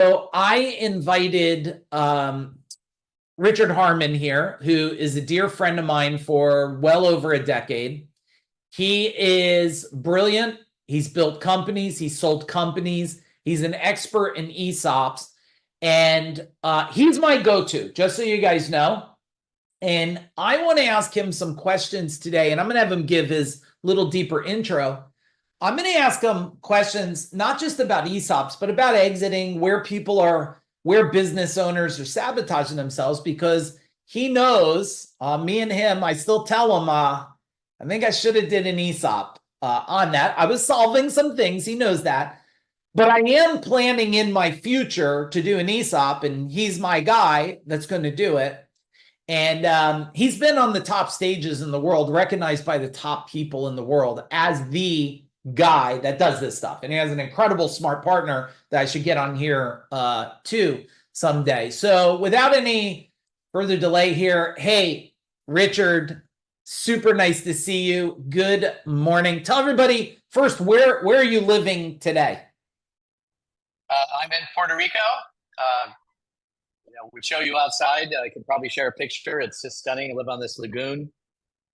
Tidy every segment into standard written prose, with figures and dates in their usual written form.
So I invited Richard Harmon here, who is a dear friend of mine for well over a decade. He is brilliant. He's built companies. He's sold companies. He's an expert in ESOPs. And he's my go-to, just so you guys know. And I want to ask him some questions today, and I'm going to have him give his little deeper intro. I'm going to ask him questions, not just about ESOPs, but about exiting, where people are, where business owners are sabotaging themselves, because he knows, me and him, I still tell him, I think I should have did an ESOP on that. I was solving some things. He knows that. But I am planning in my future to do an ESOP, and he's my guy that's going to do it. And he's been on the top stages in the world, recognized by the top people in the world as the guy that does this stuff. And he has an incredible smart partner that I should get on here too someday. So without any further delay here, hey, Richard, super nice to see you. Good morning. Tell everybody first, where are you living today? I'm in Puerto Rico. We'd show you outside. I could probably share a picture. It's just stunning. I live on this lagoon.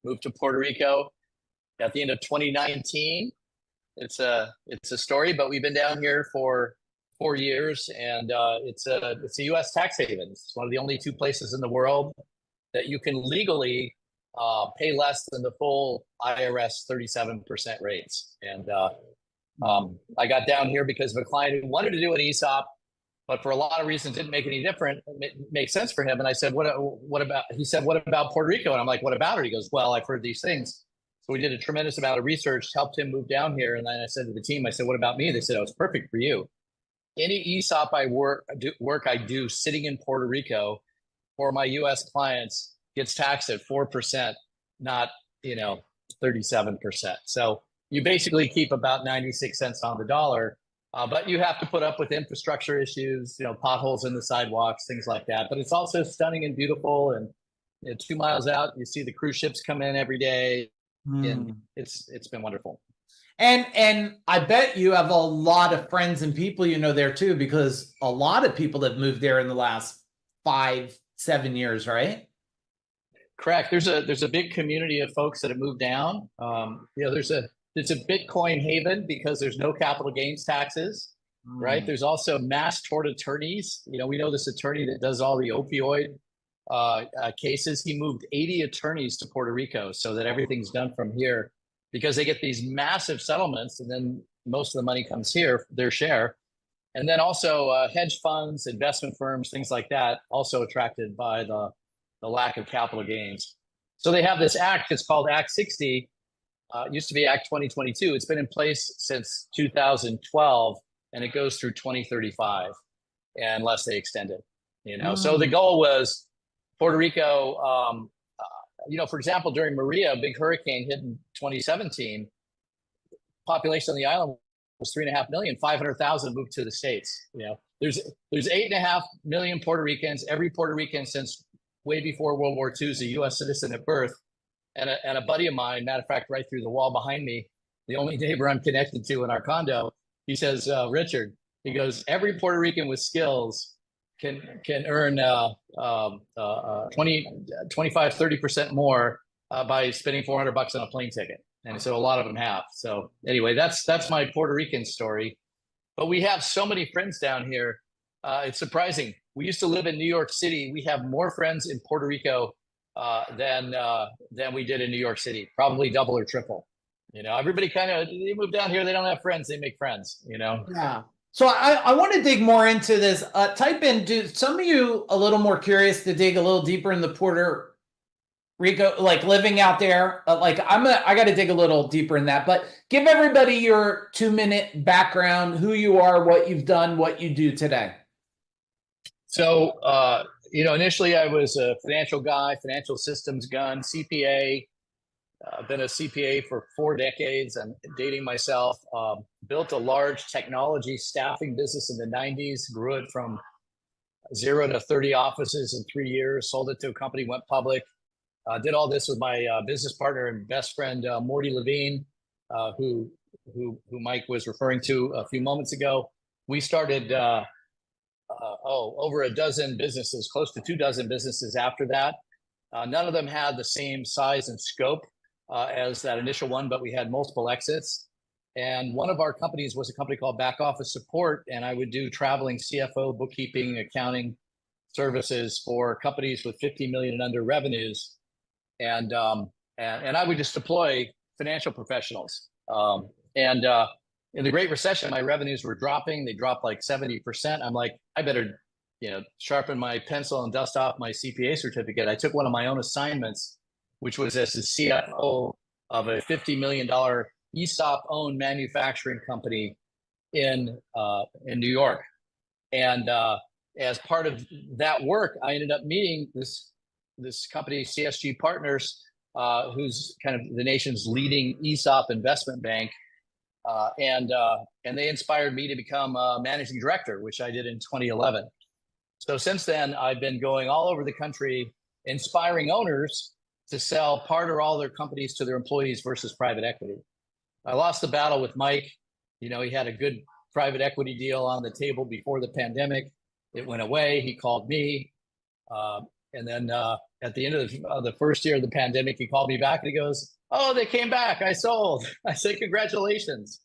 Moved to Puerto Rico at the end of 2019. It's a story, but we've been down here for 4 years, and it's a U.S. tax haven. It's one of the only two places in the world that you can legally pay less than the full IRS 37% rates. And I got down here because of a client who wanted to do an ESOP, but for a lot of reasons didn't make any different. It make sense for him. And I said, what about, he said, what about Puerto Rico? And I'm like, what about it? He goes, well, I've heard these things. So we did a tremendous amount of research, helped him move down here. And then I said to the team, I said, what about me? They said, oh, it's perfect for you. Any ESOP I do sitting in Puerto Rico for my US clients gets taxed at 4%, not, 37%. So you basically keep about 96 cents on the dollar. But you have to put up with infrastructure issues, potholes in the sidewalks, things like that. But it's also stunning and beautiful. And 2 miles out, you see the cruise ships come in every day. And it's been wonderful. And I bet you have a lot of friends and people there too, because a lot of people have moved there in the last 5-7 years, right? Correct. There's a big community of folks that have moved down. It's a Bitcoin haven because there's no capital gains taxes, right? There's also mass tort attorneys. We know this attorney that does all the opioid cases. He moved 80 attorneys to Puerto Rico so that everything's done from here, because they get these massive settlements, and then most of the money comes here, their share. And then also hedge funds, investment firms, things like that, also attracted by the lack of capital gains. So they have this act. It's called Act 60. It used to be Act 2022. It's been in place since 2012, and it goes through 2035 unless they extend it. So the goal was Puerto Rico, for example, during Maria, a big hurricane hit in 2017, population on the island was 3.5 million, 500,000 moved to the States. There's 8.5 million Puerto Ricans. Every Puerto Rican since way before World War II is a U.S. citizen at birth. And a buddy of mine, matter of fact, right through the wall behind me, the only neighbor I'm connected to in our condo, he says, Richard, he goes, every Puerto Rican with skills can earn 25-30% more by spending $400 on a plane ticket. And so a lot of them have. So anyway, that's my Puerto Rican story. But we have so many friends down here. It's surprising. We used to live in New York City. We have more friends in Puerto Rico than we did in New York City, probably double or triple. Everybody they move down here. They don't have friends. They make friends, Yeah. So I want to dig more into this. Type in, do some of you a little more curious to dig a little deeper in the Puerto Rico, like living out there? I got to dig a little deeper in that, but give everybody your 2-minute background, who you are, what you've done, what you do today. So, initially I was a financial guy, financial systems gun, CPA. I've been a CPA for 4 decades. I'm dating myself. Built a large technology staffing business in the 90s, grew it from 0 to 30 offices in 3 years, sold it to a company, went public. Did all this with my business partner and best friend, Morty Levine, who Mike was referring to a few moments ago. We started over a dozen businesses, close to 24 businesses after that. None of them had the same size and scope as that initial one, but we had multiple exits. And one of our companies was a company called Back Office Support, and I would do traveling CFO, bookkeeping, accounting services for companies with 50 million and under revenues. And I would just deploy financial professionals. In the Great Recession, my revenues were dropping. They dropped like 70%. I'm like, I better, sharpen my pencil and dust off my CPA certificate. I took one of my own assignments, which was as the CFO of a $50 million ESOP-owned manufacturing company in New York. And as part of that work, I ended up meeting this company, CSG Partners, who's kind of the nation's leading ESOP investment bank. And they inspired me to become a managing director, which I did in 2011. So since then, I've been going all over the country, inspiring owners to sell part or all their companies to their employees versus private equity. I lost the battle with Mike. He had a good private equity deal on the table before the pandemic. It went away. He called me. And then at the end of the first year of the pandemic, he called me back and he goes, "Oh, they came back. I sold." I said, "Congratulations."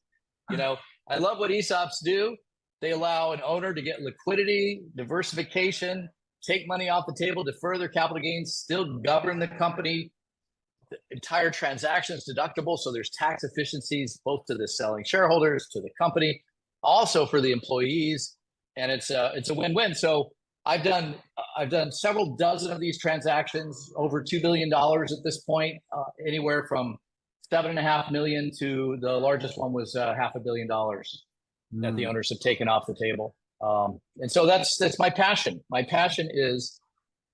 I love what ESOPs do. They allow an owner to get liquidity, diversification, take money off the table, defer their capital gains, still govern the company. The entire transaction is deductible, so there's tax efficiencies both to the selling shareholders, to the company, also for the employees, and it's a win-win. So I've done several dozen of these transactions, over $2 billion at this point, anywhere from $7.5 million to the largest one was $500 million that the owners have taken off the table. And so that's my passion. My passion is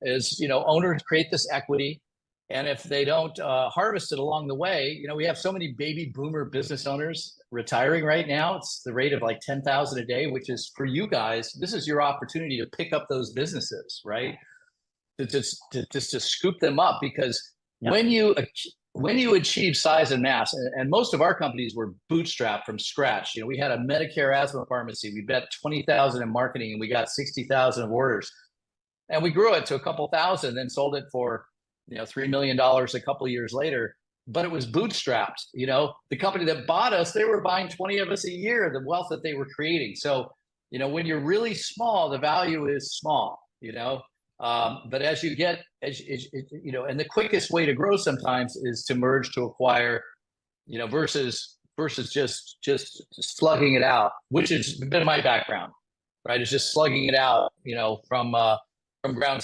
owners create this equity, and if they don't harvest it along the way, we have so many baby boomer business owners retiring right now. It's the rate of like 10,000 a day, which is, for you guys, this is your opportunity to pick up those businesses, right? To scoop them up, because when you achieve size and mass, and most of our companies were bootstrapped from scratch. We had a Medicare asthma pharmacy. We bet 20,000 in marketing, and we got 60,000 of orders, and we grew it to a couple thousand, then sold it for $3 million a couple of years later. But it was bootstrapped. The company that bought us, they were buying 20 of us a year, the wealth that they were creating. So, when you're really small, the value is small, but as you get, and the quickest way to grow sometimes is to merge, to acquire, versus just slugging it out, which has been my background, right? It's just slugging it out, from ground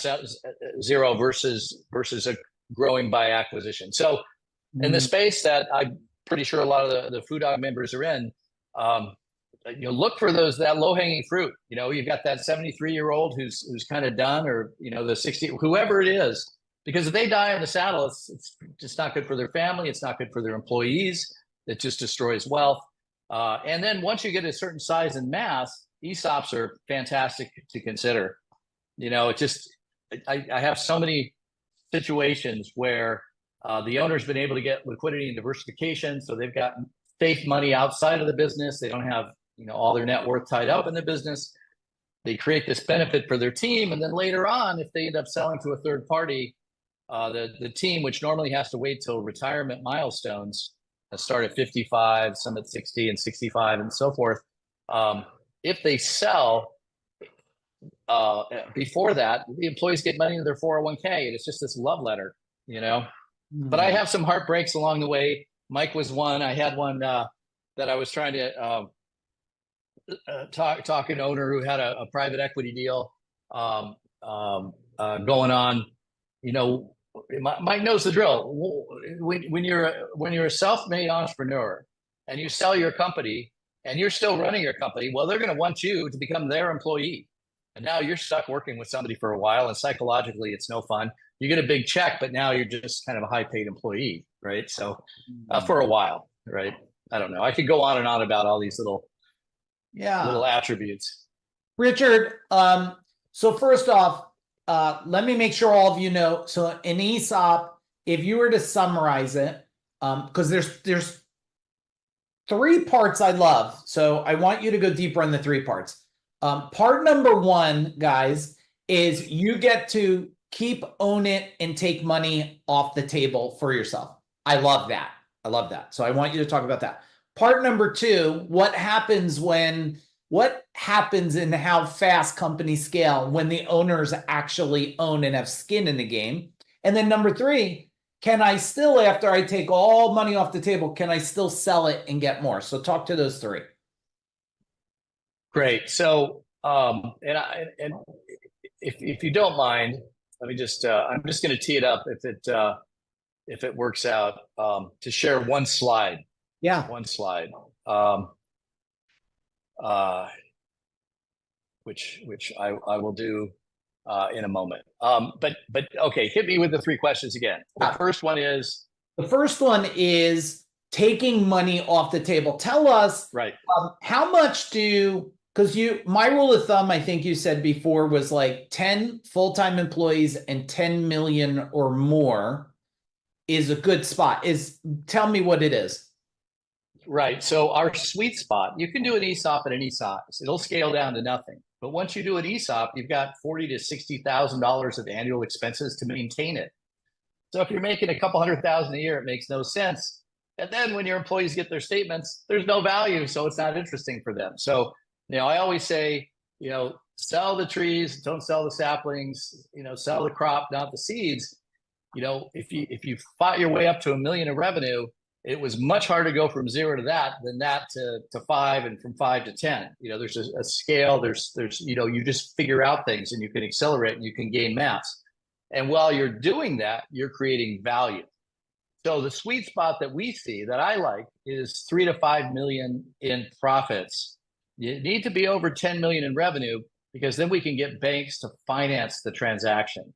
zero versus a growing by acquisition. So in the space that I'm pretty sure a lot of the Food Dog members are in, look for that low-hanging fruit. You've got that 73-year-old who's kind of done, or the 60, whoever it is, because if they die on the saddle, it's just not good for their family. It's not good for their employees. It just destroys wealth. And then once you get a certain size and mass, ESOPs are fantastic to consider. I have so many situations where the owner's been able to get liquidity and diversification, so they've got safe money outside of the business. They don't have all their net worth tied up in the business. They create this benefit for their team, and then later on, if they end up selling to a third party, the team, which normally has to wait till retirement milestones, start at 55, some at 60 and 65, and so forth. If they sell before that, the employees get money into their 401k, and it's just this love letter, But I have some heartbreaks along the way. Mike was one. I had one that I was trying to talk an owner who had a private equity deal going on. Mike knows the drill. When you're a self-made entrepreneur and you sell your company and you're still running your company, well, they're going to want you to become their employee. And now you're stuck working with somebody for a while, and psychologically, it's no fun. You get a big check, but now you're just kind of a high-paid employee, right? So for a while, right? I don't know. I could go on and on about all these little attributes. Richard, so first off, let me make sure all of you know. So in ESOP, if you were to summarize it, because there's 3 parts I love. So I want you to go deeper on the 3 parts. Part number one, guys, is you get to keep, own it, and take money off the table for yourself. I love that. I love that. So I want you to talk about that. Part number two, what happens in how fast companies scale when the owners actually own and have skin in the game? And then number three, can I still, after I take all money off the table, can I still sell it and get more? So talk to those three. Great. So, and if you don't mind, let me just, I'm just going to tee it up if it works out, to share one slide. Yeah. One slide. Which I will do in a moment. But okay, hit me with the three questions again. The first one is taking money off the table. Tell us, right? How much because my rule of thumb, I think you said before, was like 10 full-time employees and 10 million or more is a good spot. Tell me what it is. Right. So our sweet spot, you can do an ESOP at any size. It'll scale down to nothing. But once you do an ESOP, you've got $40,000 to $60,000 of annual expenses to maintain it. So if you're making a couple $100,000 a year, it makes no sense. And then when your employees get their statements, there's no value, so it's not interesting for them. So, I always say, sell the trees, don't sell the saplings, sell the crop, not the seeds. If you fought your way up to $1 million in revenue, it was much harder to go from 0 to that than that to 5, and from 5 to 10. There's a scale. There's you just figure out things, and you can accelerate, and you can gain mass. And while you're doing that, you're creating value. So the sweet spot that we see that I like is 3 to 5 million in profits. You need to be over 10 million in revenue, because then we can get banks to finance the transaction.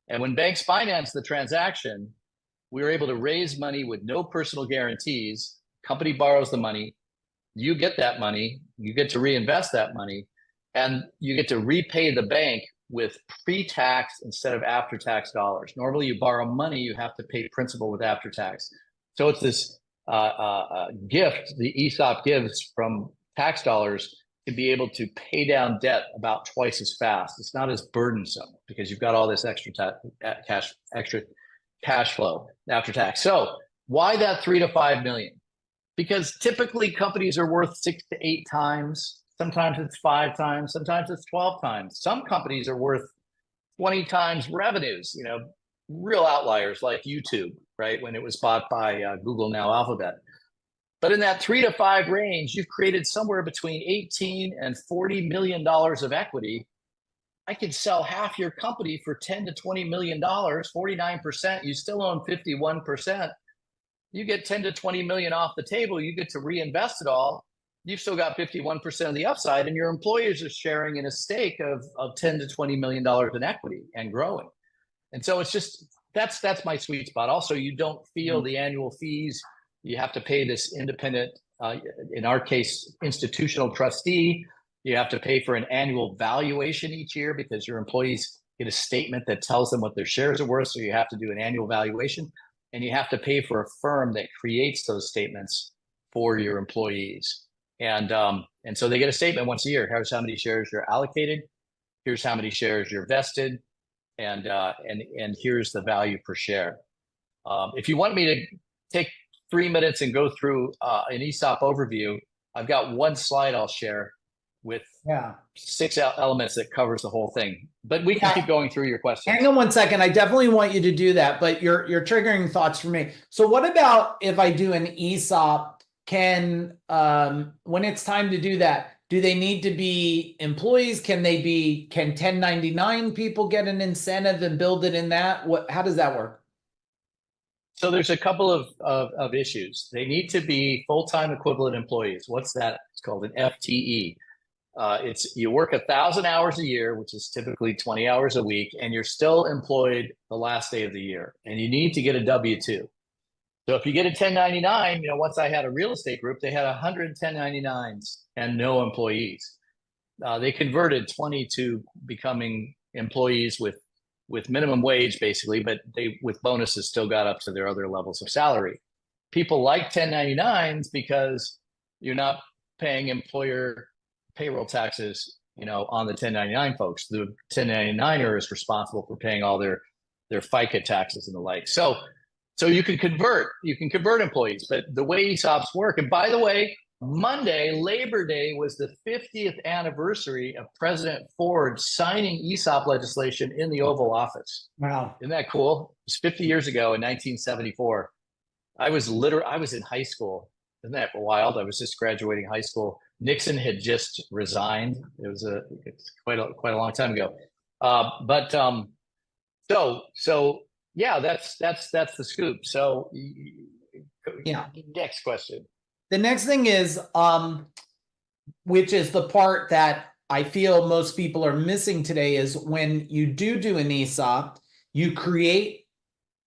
And when banks finance the transaction, we were able to raise money with no personal guarantees. Company borrows the money. You get that money. You get to reinvest that money, and you get to repay the bank with pre-tax instead of after-tax dollars. Normally, you borrow money, you have to pay principal with after-tax. So it's this gift the ESOP gives from tax dollars to be able to pay down debt about twice as fast. It's not as burdensome because you've got all this extra cash flow after tax. So why that 3 to 5 million? Because typically companies are worth 6 to 8 times. Sometimes it's 5 times. Sometimes it's 12 times. Some companies are worth 20 times revenues. Real outliers like YouTube, right? When it was bought by Google, now Alphabet. But in that 3 to 5 range, you've created somewhere between 18 and $40 million of equity. I could sell half your company for 10 to $20 million, 49%. You still own 51%. You get 10 to 20 million off the table. You get to reinvest it all. You've still got 51% of the upside, and your employers are sharing in a stake of 10 to $20 million in equity and growing. And so it's just, that's my sweet spot. Also, you don't feel the annual fees. You have to pay this independent, in our case, institutional trustee. You have to pay for an annual valuation each year because your employees get a statement that tells them what their shares are worth. So you have to do an annual valuation, and you have to pay for a firm that creates those statements for your employees. And so they get a statement once a year. Here's how many shares you're allocated. Here's how many shares you're vested, and here's the value per share. If you want me to take 3 minutes and go through an ESOP overview, I've got one slide I'll share with 6 elements that covers the whole thing. But we can keep going through your questions. Hang on one second. I definitely want you to do that, but you're triggering thoughts for me. So what about if I do an ESOP? When it's time to do that, do they need to be employees? Can 1099 people get an incentive and build it in that? How does that work? So there's a couple of issues. They need to be full-time equivalent employees. What's that? It's called an FTE. You work 1,000 hours a year, which is typically 20 hours a week, and you're still employed the last day of the year, and you need to get a W-2. So if you get a 1099, once I had a real estate group, they had 100 1099s and no employees. They converted 20 to becoming employees with minimum wage, basically, but they, with bonuses, still got up to their other levels of salary. People like 1099s because you're not paying employer payroll taxes on the 1099 folks. The 1099er is responsible for paying all their FICA taxes and the like. So you can convert employees, but the way ESOPs work, and by the way, Monday, Labor Day, was the 50th anniversary of President Ford signing ESOP legislation in the Oval Office. Wow. Isn't that cool? It was 50 years ago in 1974. I was in high school. Isn't that wild? I was just graduating high school. Nixon had just resigned. It's quite a long time ago. So yeah, that's the scoop. So yeah. Next question. The next thing is, which is the part that I feel most people are missing today, is when you do an ESOP, you create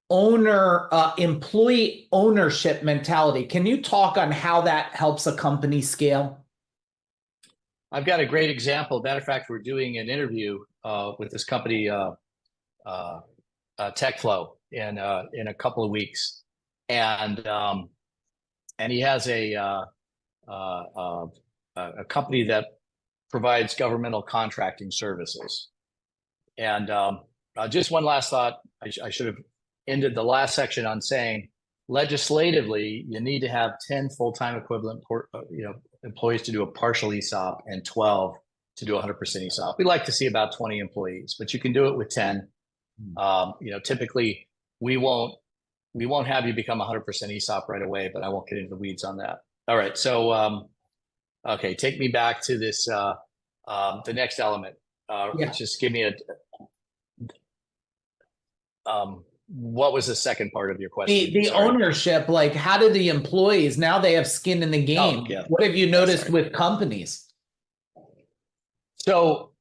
employee ownership mentality. Can you talk on how that helps a company scale? I've got a great example. Matter of fact, we're doing an interview with this company, TechFlow, in a couple of weeks, and he has a company that provides governmental contracting services. And just one last thought. I should have ended the last section on saying, legislatively, you need to have 10 full-time equivalent employees to do a partial ESOP and 12 to do 100% ESOP. We like to see about 20 employees, but you can do it with 10. Typically, we won't have you become 100% ESOP right away, but I won't get into the weeds on that. All right. So, okay, take me back to this, the next element. Just give me what was the second part of your question? The ownership, like how do the employees, now they have skin in the game? Oh, yeah. What have you noticed with companies? So,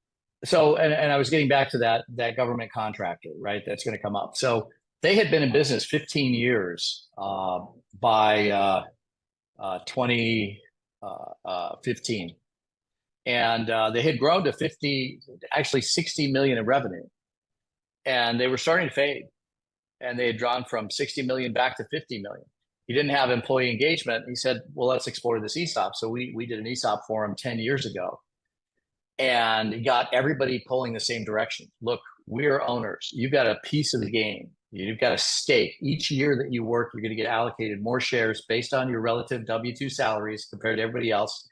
and I was getting back to that government contractor, right? That's going to come up. So they had been in business 15 years by 2015. And they had grown to 60 million in revenue. And they were starting to fade. And they had drawn from 60 million back to 50 million. He didn't have employee engagement. He said, well, let's explore this ESOP. So we did an ESOP for him 10 years ago. And he got everybody pulling the same direction. Look, we're owners. You've got a piece of the game. You've got a stake. Each year that you work, you're going to get allocated more shares based on your relative W-2 salaries compared to everybody else.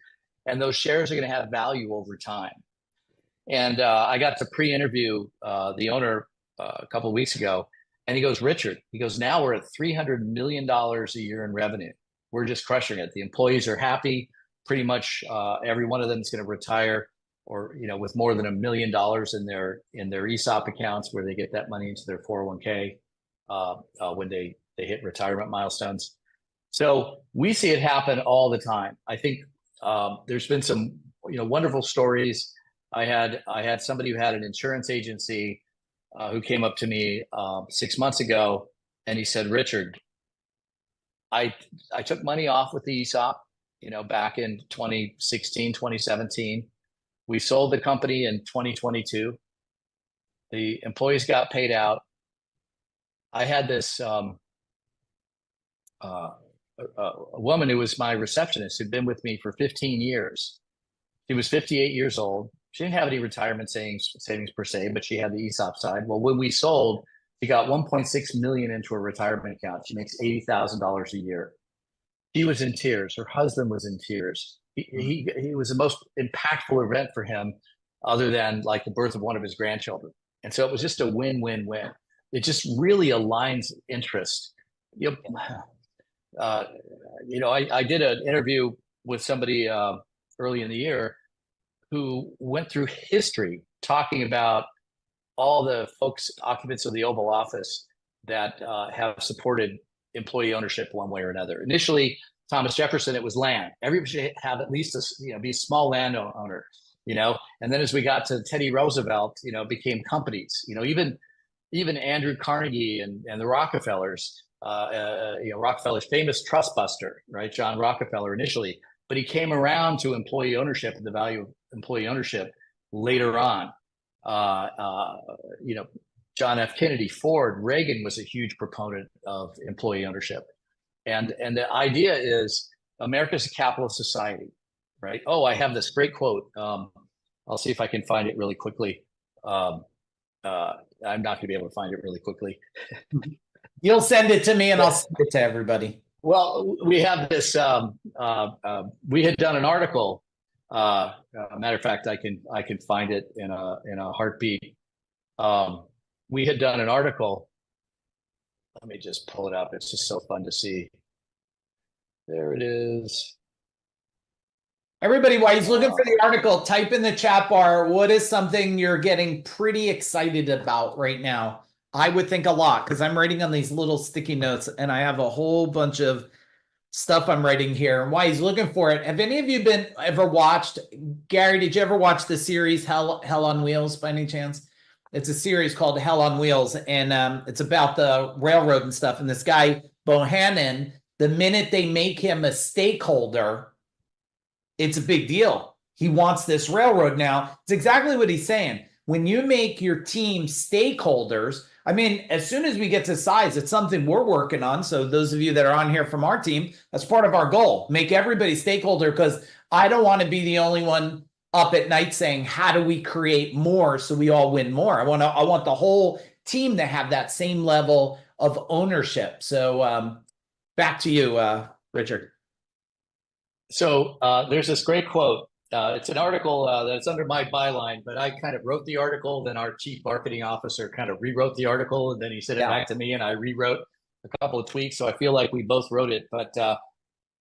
And those shares are going to have value over time. And I got to pre-interview the owner a couple of weeks ago. And he goes, Richard, now we're at $300 million a year in revenue. We're just crushing it. The employees are happy. Pretty much every one of them is going to retire, or with more than $1 million in their ESOP accounts, where they get that money into their 401k when they hit retirement milestones. So we see it happen all the time. I think there's been some wonderful stories. I had somebody who had an insurance agency who came up to me 6 months ago, and he said, Richard, I took money off with the ESOP, back in 2016, 2017. We sold the company in 2022. The employees got paid out. I had this a woman who was my receptionist who'd been with me for 15 years. She was 58 years old. She didn't have any retirement savings per se, but she had the ESOP side. Well, when we sold, she got 1.6 million into her retirement account. She makes $80,000 a year. She was in tears. Her husband was in tears. He was the most impactful event for him, other than like the birth of one of his grandchildren. And so it was just a win-win-win. It just really aligns interest. I did an interview with somebody early in the year who went through history talking about all the folks, occupants of the Oval Office, that have supported employee ownership one way or another. Initially, Thomas Jefferson, it was land. Everybody should have at least be a small landowner, And then as we got to Teddy Roosevelt, it became companies. Even Andrew Carnegie and the Rockefellers, Rockefeller's famous trust buster, right? John Rockefeller initially, but he came around to employee ownership and the value of employee ownership later on. John F. Kennedy, Ford, Reagan was a huge proponent of employee ownership. And the idea is America's a capitalist society, right? Oh, I have this great quote. I'll see if I can find it really quickly. I'm not going to be able to find it really quickly. You'll send it to me and I'll send it to everybody. Well, we have this. We had done an article. Matter of fact, I can find it in a heartbeat. We had done an article. Let me just pull it up. It's just so fun to see. There it is. Everybody, while he's looking for the article, type in the chat bar, what is something you're getting pretty excited about right now? I would think a lot because I'm writing on these little sticky notes and I have a whole bunch of stuff I'm writing here. And while he's looking for it, have any of you ever watched, Gary, did you ever watch the series Hell on Wheels by any chance? It's a series called Hell on Wheels, and it's about the railroad and stuff. And this guy, Bohannon, the minute they make him a stakeholder, it's a big deal. He wants this railroad now. It's exactly what he's saying. When you make your team stakeholders, I mean, as soon as we get to size, it's something we're working on. So those of you that are on here from our team, that's part of our goal. Make everybody stakeholder, because I don't want to be the only one up at night saying, how do we create more so we all win more? I want the whole team to have that same level of ownership. So back to you, Richard. So there's this great quote. It's an article that's under my byline, but I kind of wrote the article. Then our chief marketing officer kind of rewrote the article, and then he sent it back to me, and I rewrote a couple of tweaks. So I feel like we both wrote it. But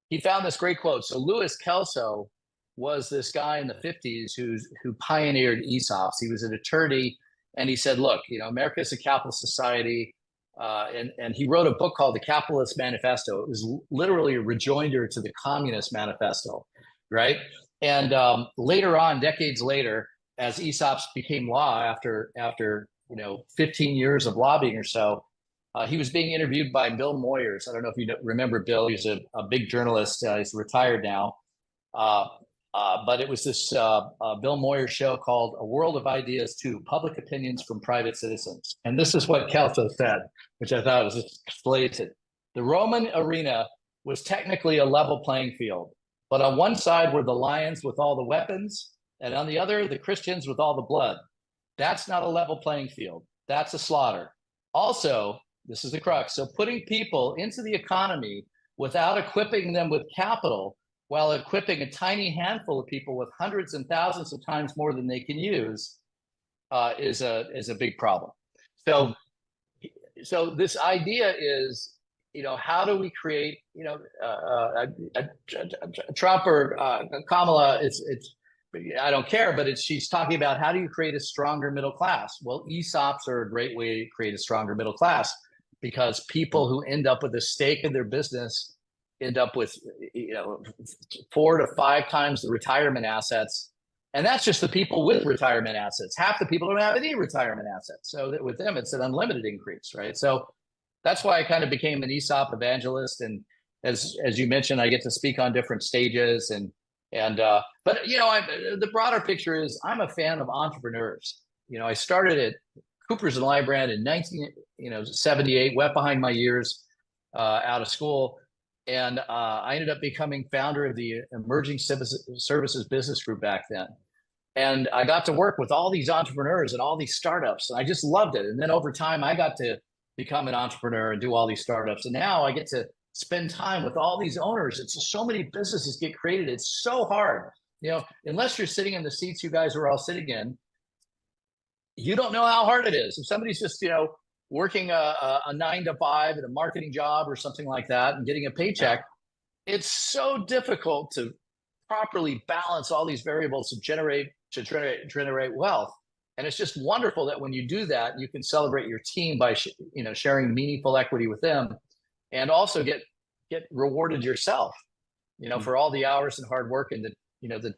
he found this great quote. So Louis Kelso was this guy in the 50s who pioneered ESOPs. He was an attorney, and he said, "Look, America is a capitalist society." And he wrote a book called The Capitalist Manifesto. It was literally a rejoinder to the Communist Manifesto, right? And later on, decades later, as ESOPs became law after 15 years of lobbying or so, he was being interviewed by Bill Moyers. I don't know if you remember Bill. He's a big journalist. He's retired now. But it was this Bill Moyers show called A World of Ideas 2, Public Opinions from Private Citizens. And this is what Kelso said, which I thought was explicit. The Roman arena was technically a level playing field, but on one side were the lions with all the weapons, and on the other, the Christians with all the blood. That's not a level playing field. That's a slaughter. Also, this is the crux. So putting people into the economy without equipping them with capital, while equipping a tiny handful of people with hundreds and thousands of times more than they can use, is a big problem. So this idea is, how do we create, Trump or Kamala? I don't care, but she's talking about how do you create a stronger middle class? Well, ESOPs are a great way to create a stronger middle class, because people who end up with a stake in their business end up with 4 to 5 times the retirement assets. And that's just the people with retirement assets. Half the people don't have any retirement assets. So that with them, it's an unlimited increase, right? So that's why I kind of became an ESOP evangelist. And as you mentioned, I get to speak on different stages. But the broader picture is I'm a fan of entrepreneurs. I started at Coopers and Lybrand in 1978, wet behind my years out of school. And I ended up becoming founder of the Emerging Services Business Group back then. And I got to work with all these entrepreneurs and all these startups. And I just loved it. And then over time, I got to become an entrepreneur and do all these startups. And now I get to spend time with all these owners. It's just so many businesses get created. It's so hard. Unless you're sitting in the seats you guys are all sitting in, you don't know how hard it is. If somebody's just, working a 9 to 5 at a marketing job or something like that and getting a paycheck, it's so difficult to properly balance all these variables to generate wealth. And it's just wonderful that when you do that, you can celebrate your team by sharing meaningful equity with them, and also get rewarded yourself, for all the hours and hard work and the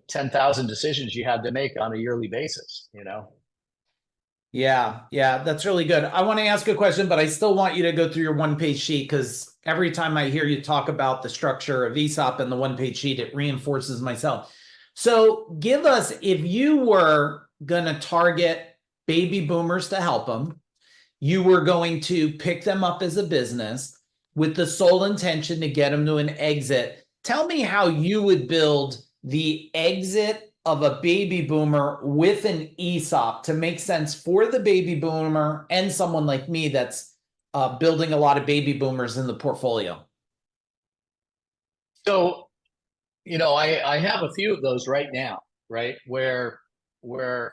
10,000 decisions you had to make on a yearly basis. Yeah, that's really good. I want to ask a question, but I still want you to go through your one-page sheet, because every time I hear you talk about the structure of ESOP and the one-page sheet, it reinforces myself. So give us, if you were going to target baby boomers to help them, you were going to pick them up as a business with the sole intention to get them to an exit. Tell me how you would build the exit of a baby boomer with an ESOP to make sense for the baby boomer and someone like me that's building a lot of baby boomers in the portfolio? So, I have a few of those right now, right? Where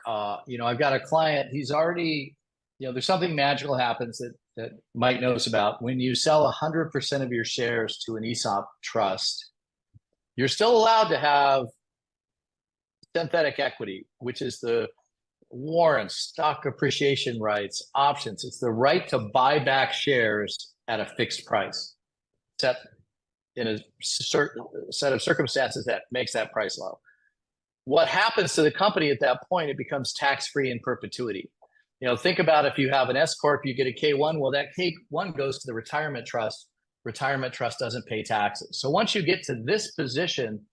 I've got a client, he's already, there's something magical happens that Mike knows about. When you sell 100% of your shares to an ESOP trust, you're still allowed to have synthetic equity, which is the warrants, stock appreciation rights, options. It's the right to buy back shares at a fixed price, set in a certain set of circumstances that makes that price low. What happens to the company at that point? It becomes tax-free in perpetuity. Think about if you have an S corp, you get a K1. Well, that K1 goes to the retirement trust. Retirement trust doesn't pay taxes. So once you get to this position,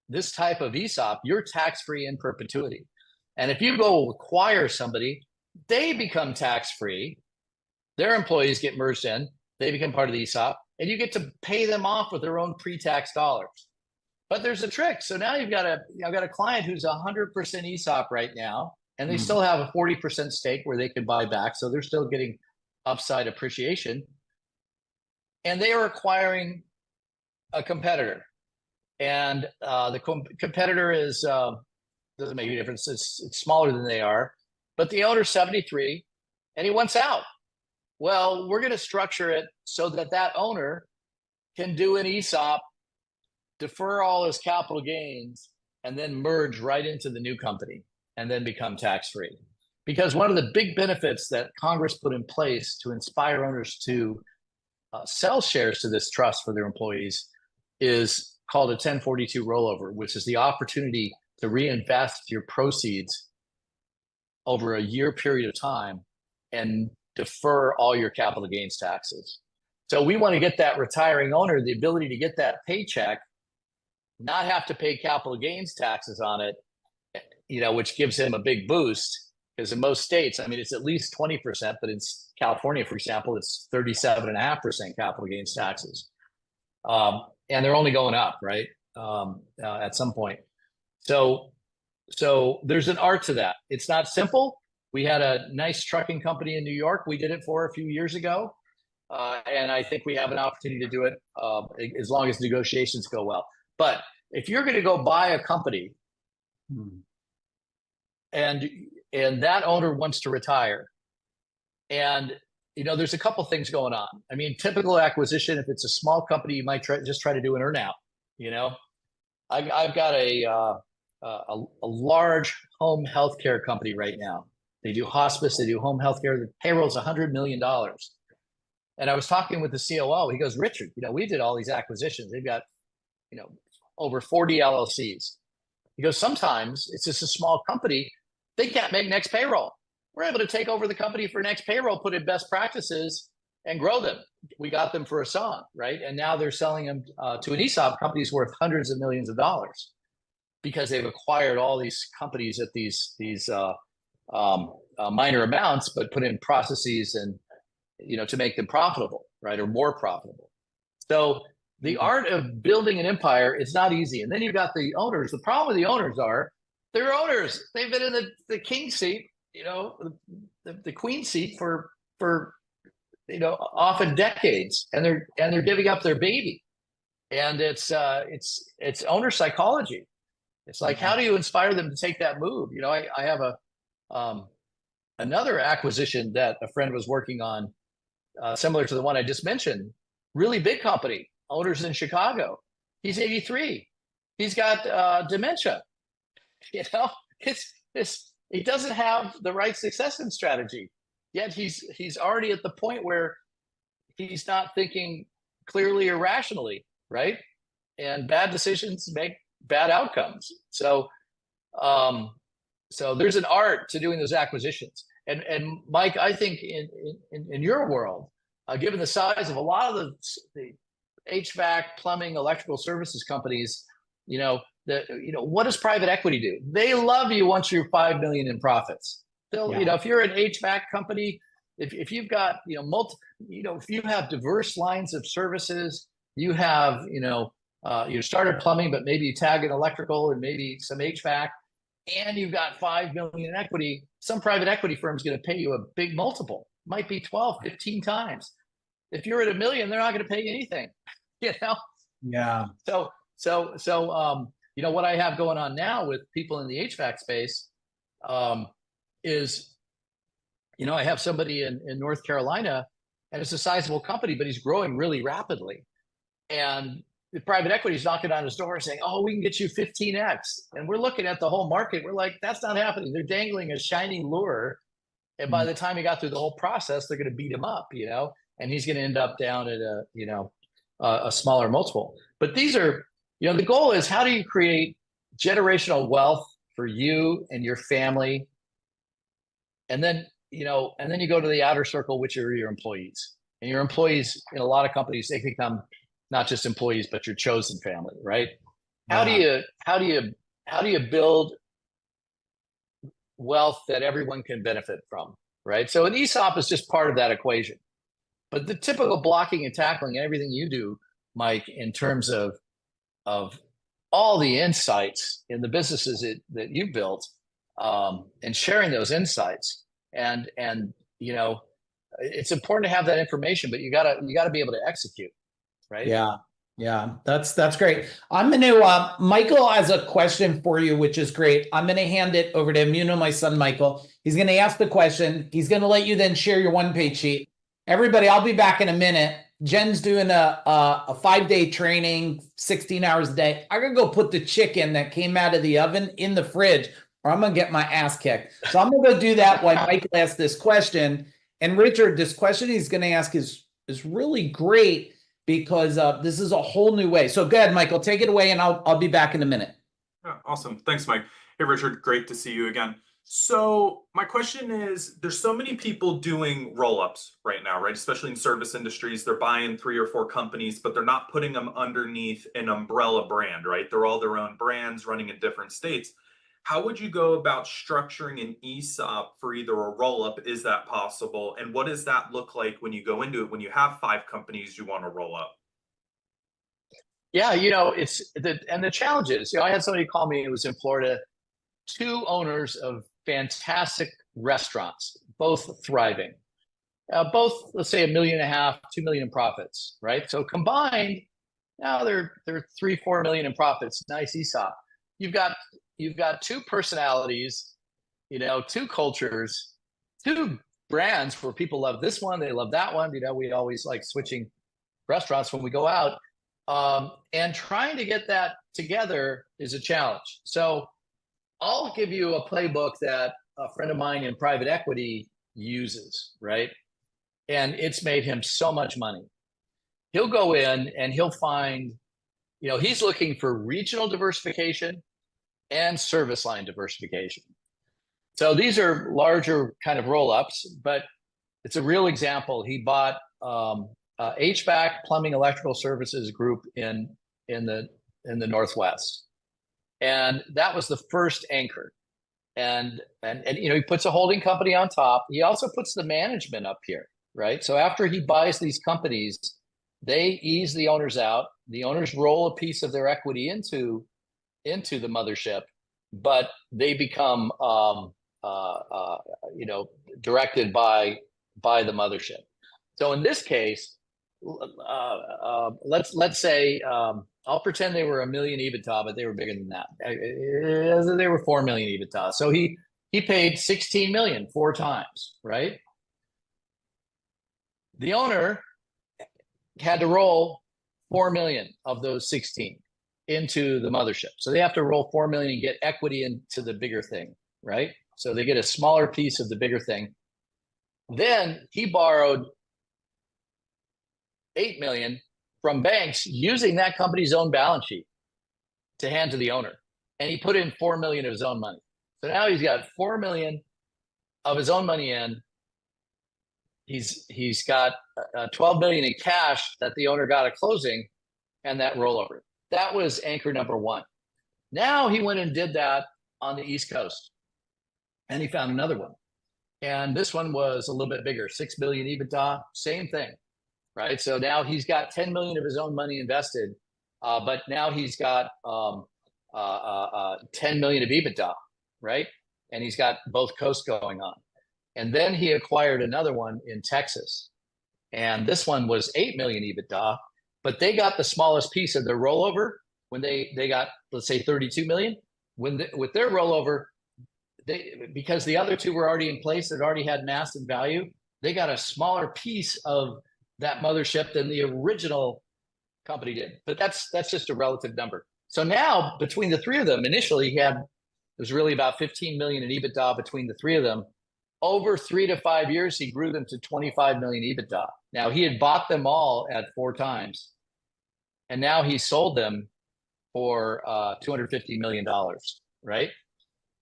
this type of ESOP, you're tax-free in perpetuity. And if you go acquire somebody, they become tax-free. Their employees get merged in. They become part of the ESOP, and you get to pay them off with their own pre-tax dollars. But there's a trick. So now I've got a client who's 100% ESOP right now, and they still have a 40% stake where they can buy back. So they're still getting upside appreciation. And they are acquiring a competitor. And the competitor is, doesn't make any difference. It's smaller than they are. But the owner's 73, and he wants out. Well, we're going to structure it so that owner can do an ESOP, defer all his capital gains, and then merge right into the new company and then become tax-free. Because one of the big benefits that Congress put in place to inspire owners to sell shares to this trust for their employees is called a 1042 rollover, which is the opportunity to reinvest your proceeds over a year period of time and defer all your capital gains taxes. So we want to get that retiring owner the ability to get that paycheck, not have to pay capital gains taxes on it, which gives him a big boost. Because in most states, it's at least 20%, but in California, for example, it's 37.5% capital gains taxes. And they're only going up, right? At some point. So there's an art to that. It's not simple. We had a nice trucking company in New York. We did it for a few years ago. And I think we have an opportunity to do it as long as negotiations go well. But if you're going to go buy a company and that owner wants to retire, and there's a couple things going on. Typical acquisition, if it's a small company, you might just try to do an earnout. I've got a large home healthcare company right now. They do hospice, they do home healthcare. The payroll's $100 million. And I was talking with the COO. He goes, Richard, we did all these acquisitions. They've got, over 40 LLCs. He goes, sometimes it's just a small company. They can't make next payroll. We're able to take over the company for next payroll, put in best practices, and grow them. We got them for a song, right? And now they're selling them to an ESOP. Companies worth hundreds of millions of dollars because they've acquired all these companies at these minor amounts, but put in processes and to make them profitable, right, or more profitable. So the art of building an empire is not easy. And then you've got the owners. The problem with the owners are they're owners. They've been in the king seat, the queen seat for often decades, and they're giving up their baby. And it's owner psychology. It's like, how do you inspire them to take that move? I have another acquisition that a friend was working on, similar to the one I just mentioned. Really big company, owners in Chicago. He's 83. He's got dementia. He doesn't have the right succession strategy. Yet he's already at the point where he's not thinking clearly or rationally, right? And bad decisions make bad outcomes. So there's an art to doing those acquisitions. And Mike, I think in your world, given the size of a lot of the HVAC, plumbing, electrical services companies, what does private equity do? They love you once you're 5 million in profits. They'll, if you're an HVAC company, if you've got, if you have diverse lines of services, you have, you started plumbing, but maybe you tag in electrical and maybe some HVAC, and you've got 5 million in equity, some private equity firm is going to pay you a big multiple, might be 12, 15 times. If you're at $1 million, they're not going to pay you anything, you know? Yeah. So, you know, what I have going on now with people in the HVAC space is, you know, I have somebody in North Carolina, and it's a sizable company, but he's growing really rapidly. And the private equity is knocking on his door saying, oh, we can get you 15x. And we're looking at the whole market. We're like, that's not happening. They're dangling a shiny lure. And by the time he got through the whole process, they're going to beat him up, you know, and he's going to end up down at a, you know, a smaller multiple. But these are, you know, the goal is, how do you create generational wealth for you and your family? And then, you know, and then you go to the outer circle, which are your employees. And your employees in a lot of companies, they become not just employees, but your chosen family, right? How do you build wealth that everyone can benefit from, right? So an ESOP is just part of that equation. But the typical blocking and tackling and everything you do, Mike, in terms of all the insights in the businesses that you built, and sharing those insights, and you know, it's important to have that information, but you gotta be able to execute, right? Yeah, that's great. I'm going to, Michael has a question for you, which is great. I'm going to hand it over to him. You know my son, Michael. He's going to ask the question. He's going to let you then share your one-page sheet. Everybody, I'll be back in a minute. Jen's doing a 5-day training, 16 hours a day. I'm going to go put the chicken that came out of the oven in the fridge, or I'm going to get my ass kicked. So I'm going to go do that while Michael asks this question. And Richard, this question he's going to ask is really great, because this is a whole new way. So go ahead, Michael, take it away, and I'll be back in a minute. Yeah, awesome. Thanks, Mike. Hey, Richard, great to see you again. So my question is, there's so many people doing roll-ups right now, right? Especially in service industries, they're buying 3 or 4 companies, but they're not putting them underneath an umbrella brand, right? They're all their own brands running in different states. How would you go about structuring an ESOP for either a roll-up? Is that possible? And what does that look like when you go into it, when you have 5 companies you want to roll up? Yeah, you know, the challenge is, you know, I had somebody call me, it was in Florida, 2 owners of fantastic restaurants, both thriving, both, let's say, $1.5 million, $2 million in profits, right? So combined, now they're 3-4 million in profits. Nice ESOP. You've got 2 personalities, you know, 2 cultures, 2 brands where people love this one, they love that one. You know, we always like switching restaurants when we go out, and trying to get that together is a challenge. So I'll give you a playbook that a friend of mine in private equity uses, right? And it's made him so much money. He'll go in and he'll find, you know, he's looking for regional diversification and service line diversification. So these are larger kind of roll-ups, but it's a real example. He bought HVAC, plumbing, electrical services group in the Northwest, and that was the first anchor. And you know, he puts a holding company on top. He also puts the management up here, right? So after he buys these companies, they ease the owners out. The owners roll a piece of their equity into the mothership, but they become you know, directed by the mothership. So in this case, let's say I'll pretend they were $1 million EBITDA, but they were bigger than that. They were 4 million EBITDA. So he paid 16 million 4 times, right? The owner had to roll 4 million of those 16 into the mothership. So they have to roll 4 million and get equity into the bigger thing, right? So they get a smaller piece of the bigger thing. Then he borrowed 8 million from banks using that company's own balance sheet to hand to the owner. And he put in 4 million of his own money. So now he's got 4 million of his own money in. He's got 12 million in cash that the owner got at closing, and that rollover. That was anchor number 1. Now he went and did that on the East Coast, and he found another one. And this one was a little bit bigger, 6 billion EBITDA, same thing, right? So now he's got 10 million of his own money invested, but now he's got 10 million of EBITDA. right? And he's got both coasts going on. And then he acquired another one in Texas. And this one was 8 million EBITDA, but they got the smallest piece of their rollover when they got, let's say, 32 million. With their rollover, because the other two were already in place, that already had mass and value, they got a smaller piece of that mothership than the original company did. But that's just a relative number. So now between the three of them, initially it was really about 15 million in EBITDA between the three of them. Over 3 to 5 years, he grew them to 25 million EBITDA. Now he had bought them all at 4 times, and now he sold them for $250 million, right?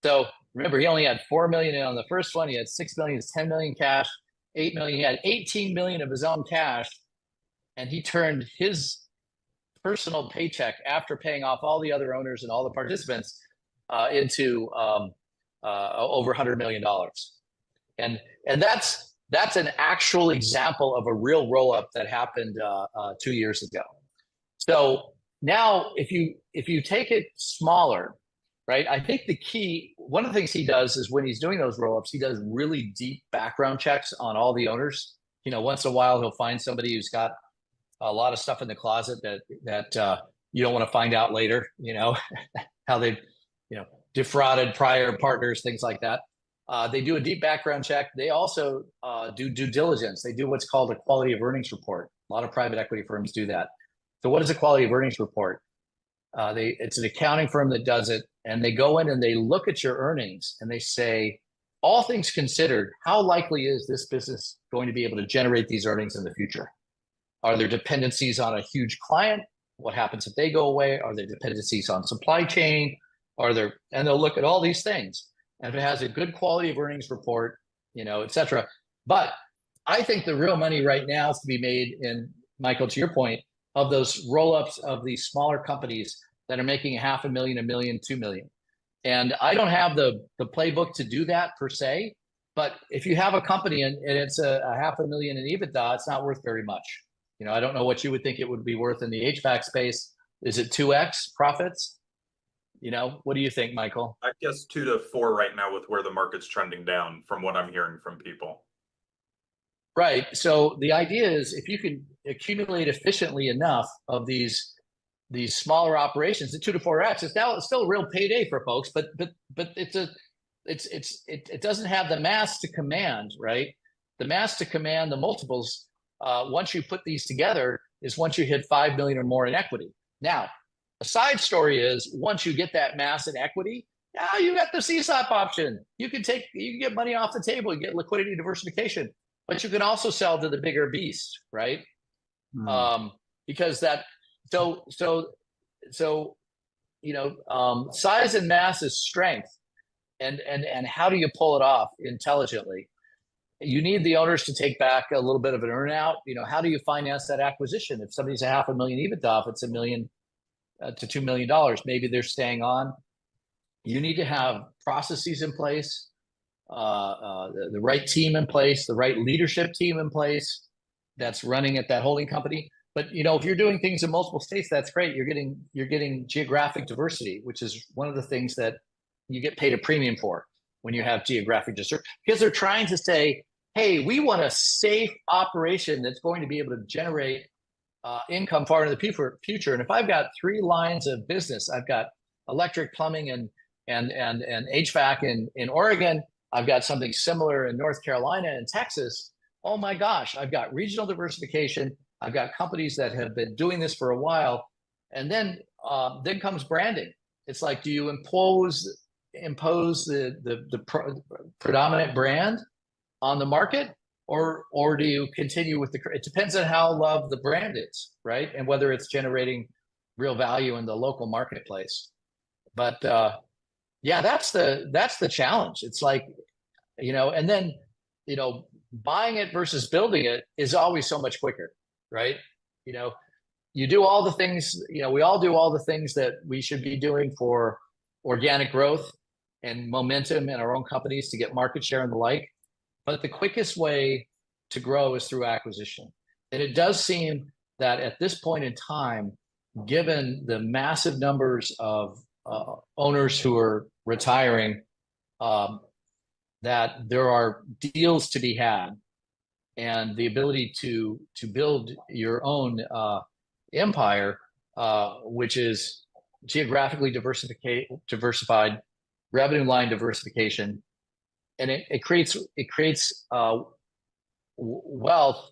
So remember, he only had 4 million on the first one. He had 6 million, 10 million cash, 8 million. He had 18 million of his own cash, and he turned his personal paycheck after paying off all the other owners and all the participants into over $100 million. And that's an actual example of a real roll up that happened 2 years ago. So now, if you take it smaller, right? I think one of the things he does is when he's doing those roll ups, he does really deep background checks on all the owners. You know, once in a while he'll find somebody who's got a lot of stuff in the closet that you don't want to find out later. You know, how they, defrauded prior partners, things like that. They do a deep background check. They also do due diligence. They do what's called a quality of earnings report. A lot of private equity firms do that. So what is a quality of earnings report? It's an accounting firm that does it, and they go in and they look at your earnings and they say, all things considered, how likely is this business going to be able to generate these earnings in the future? Are there dependencies on a huge client? What happens if they go away? Are there dependencies on supply chain? And they'll look at all these things. And if it has a good quality of earnings report, et cetera. But I think the real money right now is to be made in, Michael, to your point, of those roll-ups of these smaller companies that are making $500,000, $1 million, $2 million. And I don't have the playbook to do that per se, but if you have a company and it's a $500,000 in EBITDA, it's not worth very much. I don't know what you would think it would be worth in the HVAC space. Is it 2x profits? What do you think, Michael? I guess 2 to 4 right now with where the market's trending down from what I'm hearing from people. Right. So the idea is if you can accumulate efficiently enough of these smaller operations, the 2 to 4x, it's still a real payday for folks, but it doesn't have the mass to command, right? The mass to command the multiples. Once you put these together is once you hit 5 million or more in equity. Now, a side story is once you get that mass in equity, now you got the CSOP option. You can get money off the table, you get liquidity diversification, but you can also sell to the bigger beast, right? Because size and mass is strength, and how do you pull it off intelligently? You need the owners to take back a little bit of an earnout. How do you finance that acquisition? If somebody's $500,000 EBITDA, if it's $1 million to $2 million, maybe they're staying on. You need to have processes in place, the right team in place, the right leadership team in place that's running at that holding company. But if you're doing things in multiple states, that's great. You're getting geographic diversity, which is one of the things that you get paid a premium for when you have geographic diversity, because they're trying to say, hey, we want a safe operation that's going to be able to generate income far into the future. And if I've got 3 lines of business, I've got electric, plumbing, and HVAC in Oregon. I've got something similar in North Carolina and Texas. Oh my gosh, I've got regional diversification. I've got companies that have been doing this for a while. And then comes branding. It's like, do you impose the predominant brand on the market, or do you continue with it depends on how loved the brand is, right? And whether it's generating real value in the local marketplace. But that's the challenge. It's like, and then, buying it versus building it is always so much quicker, right? You do all the things, we all do all the things that we should be doing for organic growth and momentum in our own companies to get market share and the like. But the quickest way to grow is through acquisition. And it does seem that at this point in time, given the massive numbers of owners who are retiring, that there are deals to be had, and the ability to build your own empire, which is geographically diversified, revenue line diversification, and it creates wealth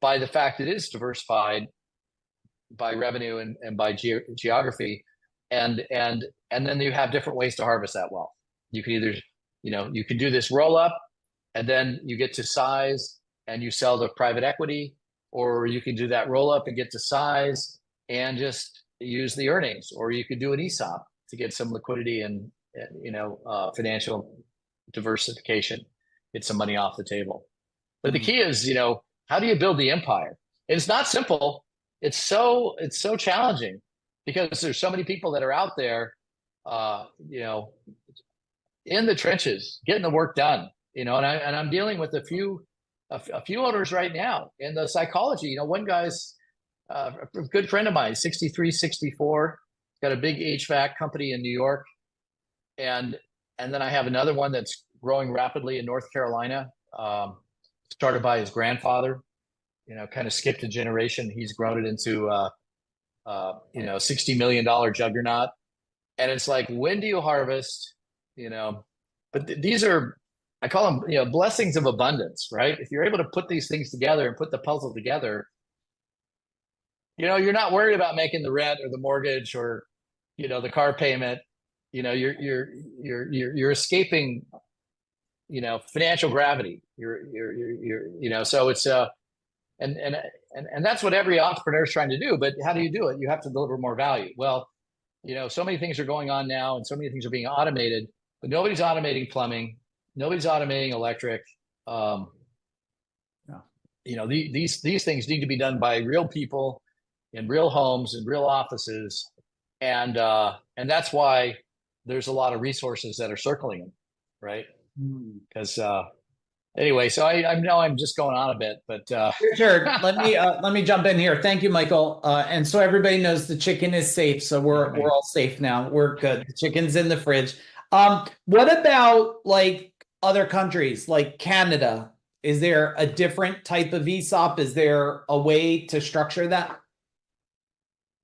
by the fact it is diversified by revenue and by geography, and then you have different ways to harvest that wealth. You can either, you can do this roll up, and then you get to size and you sell to private equity, or you can do that roll up and get to size and just use the earnings, or you could do an ESOP to get some liquidity and financial diversification, get some money off the table. But the key is, how do you build the empire? It's not simple. It's so challenging because there's so many people that are out there, in the trenches, getting the work done. And I'm dealing with a few owners right now in the psychology. One guy's a good friend of mine, 63, 64, got a big HVAC company in New York, and then I have another one that's growing rapidly in North Carolina. Started by his grandfather, kind of skipped a generation. He's grown it into $60 million juggernaut. And it's like, when do you harvest? But these are, I call them, blessings of abundance, right? If you're able to put these things together and put the puzzle together, you're not worried about making the rent or the mortgage or, the car payment. You're escaping, financial gravity. So it's and that's what every entrepreneur is trying to do. But how do you do it? You have to deliver more value. Well, so many things are going on now, and so many things are being automated, but nobody's automating plumbing. Nobody's automating electric. These things need to be done by real people in real homes and real offices, and that's why there's a lot of resources that are circling them, right? Because anyway, so I know I'm just going on a bit, but Sure. Let me jump in here. Thank you, Michael. And so everybody knows the chicken is safe, so we're all safe now. We're good. The chicken's in the fridge. What about like other countries, like Canada? Is there a different type of ESOP? Is there a way to structure that?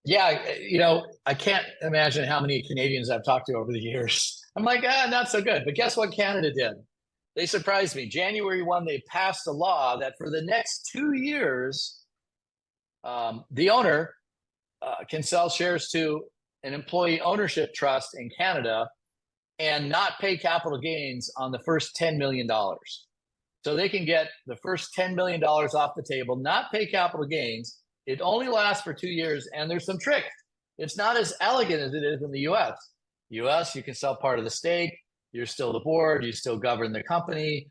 Yeah, I can't imagine how many Canadians I've talked to over the years. I'm like, not so good. But guess what Canada did? They surprised me. January 1, they passed a law that for the next 2 years, the owner can sell shares to an employee ownership trust in Canada and not pay capital gains on the first $10 million. So they can get the first $10 million off the table, not pay capital gains. It only lasts for 2 years, and there's some tricks. It's not as elegant as it is in the U.S. U.S., you can sell part of the stake. You're still the board. You still govern the company.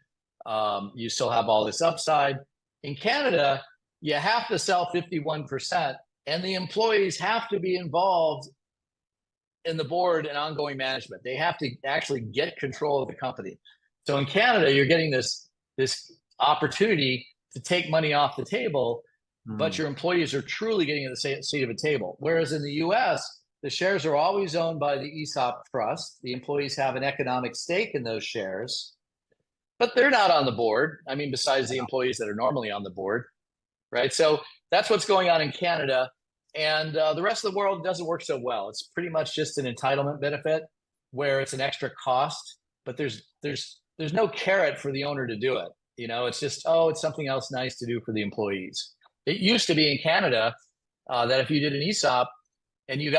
You still have all this upside. In Canada, you have to sell 51%, and the employees have to be involved in the board and ongoing management. They have to actually get control of the company. So in Canada, you're getting this opportunity to take money off the table, but your employees are truly getting at the seat of a table. Whereas in the U.S., the shares are always owned by the ESOP trust. The employees have an economic stake in those shares, but they're not on the board. I mean, besides the employees that are normally on the board, right? So that's what's going on in Canada. And the rest of the world doesn't work so well. It's pretty much just an entitlement benefit where it's an extra cost, but there's no carrot for the owner to do it. It's just, it's something else nice to do for the employees. It used to be in Canada that if you did an ESOP and you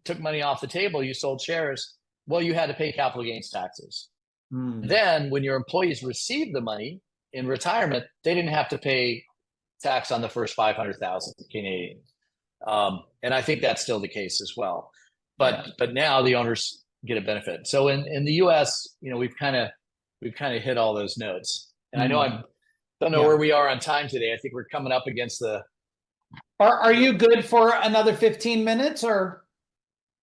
took money off the table, you sold shares, well, you had to pay capital gains taxes. Then when your employees received the money in retirement, they didn't have to pay tax on the first 500,000 Canadian. And I think that's still the case as well. But now the owners get a benefit. So in the US, we've kind of hit all those notes. And I know I don't know where we are on time today. I think we're coming up against the. Are you good for another 15 minutes or?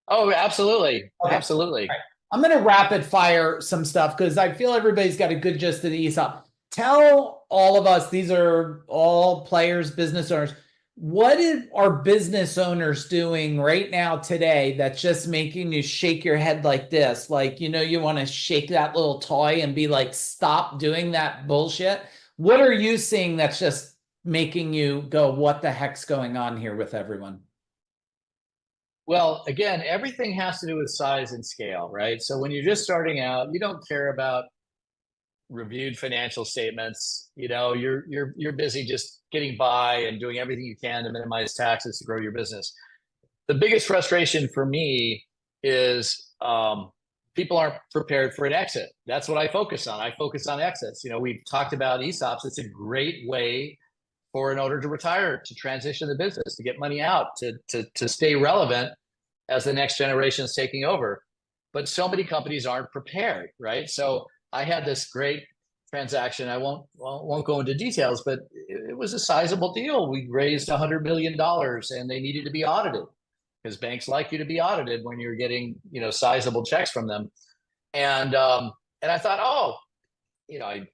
Oh, absolutely. Okay. Absolutely. Right. I'm going to rapid fire some stuff because I feel everybody's got a good gist of the ESOP. Tell all of us, these are all players, business owners. are business owners doing right now today that's just making you shake your head like this? Like, you want to shake that little toy and be like, stop doing that bullshit. What are you seeing that's just making you go, what the heck's going on here with everyone? Well, again, everything has to do with size and scale, right? So when you're just starting out, you don't care about reviewed financial statements. You're busy just getting by and doing everything you can to minimize taxes to grow your business. The biggest frustration for me is people aren't prepared for an exit. That's what I focus on. I focus on exits. We've talked about ESOPs. It's a great way for an owner to retire, to transition the business, to get money out, to stay relevant as the next generation is taking over. But so many companies aren't prepared, right? So I had this great transaction. I won't go into details, but it was a sizable deal. We raised $100 million and they needed to be audited because banks like you to be audited when you're getting, sizable checks from them. And I thought,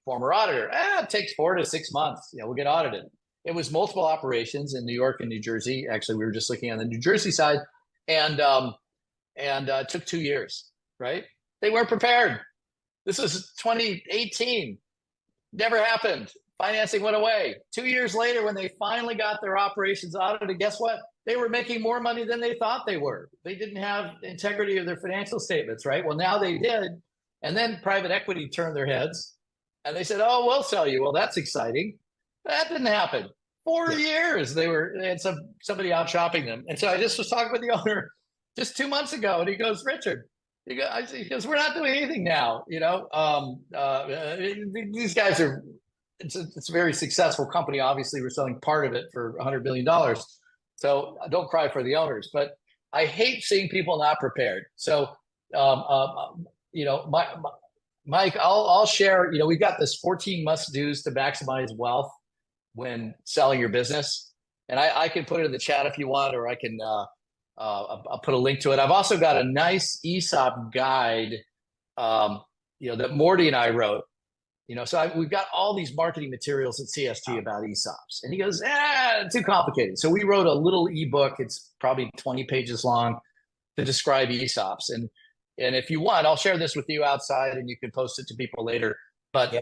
former auditor, it takes 4 to 6 months, we'll get audited. It was multiple operations in New York and New Jersey. Actually, we were just looking on the New Jersey side, and it took 2 years, right? They weren't prepared. This was 2018. Never happened. Financing went away. 2 years later, when they finally got their operations audited, guess what? They were making more money than they thought they were. They didn't have integrity of their financial statements, right? Well, now they did. And then private equity turned their heads and they said, oh, we'll sell you. Well, that's exciting. That didn't happen. 4 years they had somebody out shopping them. And so I just was talking with the owner just 2 months ago, and he goes, Richard, he goes, we're not doing anything now. These guys are. It's a very successful company. Obviously, we're selling part of it for $100 billion. So don't cry for the owners. But I hate seeing people not prepared. So Mike, I'll share. We've got this 14 must-dos to maximize wealth when selling your business, and I can put it in the chat if you want, or I can I'll put a link to it. I've also got a nice ESOP guide, that Morty and I wrote. So we've got all these marketing materials at CST about ESOPs, and he goes, too complicated. So we wrote a little ebook. It's probably 20 pages long to describe ESOPs, and if you want, I'll share this with you outside, and you can post it to people later. But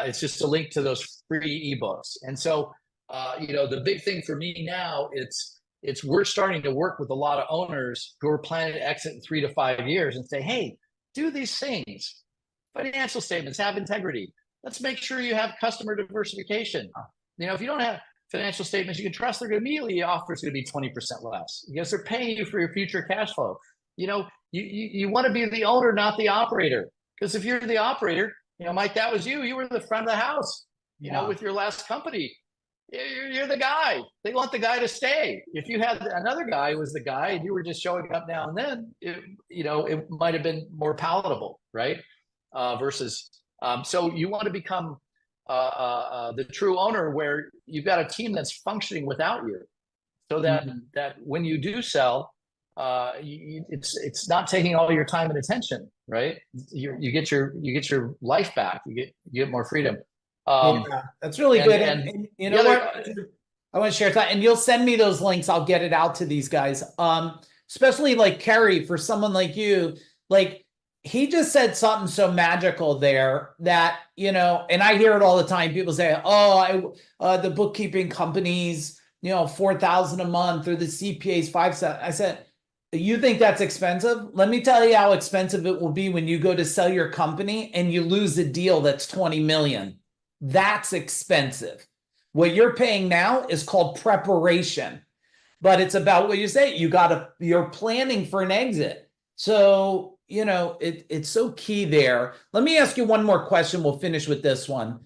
it's just a link to those free ebooks. And so, the big thing for me now, it's we're starting to work with a lot of owners who are planning to exit in 3 to 5 years and say, hey, do these things. Financial statements have integrity. Let's make sure you have customer diversification. If you don't have financial statements you can trust, they're going to immediately offer is going to be 20% less because they're paying you for your future cash flow. You want to be the owner, not the operator. Because if you're the operator, Mike, that was you. You were the front of the house, with your last company. You're the guy. They want the guy to stay. If you had another guy who was the guy and you were just showing up now and then, it might have been more palatable, right? Versus, so you want to become the true owner where you've got a team that's functioning without you, so that when you do sell, it's not taking all your time and attention, right? You get your life back. You get more freedom. That's really good. And you know what? I want to share that, and you'll send me those links. I'll get it out to these guys. Especially like Kerry, for someone like you, like he just said something so magical there that, and I hear it all the time. People say, oh, the bookkeeping companies, $4,000 a month, or the CPA's $5,000. I said, you think that's expensive? Let me tell you how expensive it will be when you go to sell your company and you lose a deal that's 20 million. That's expensive. What you're paying now is called preparation, but it's about what you say. You're planning for an exit. So, it's so key there. Let me ask you one more question. We'll finish with this one.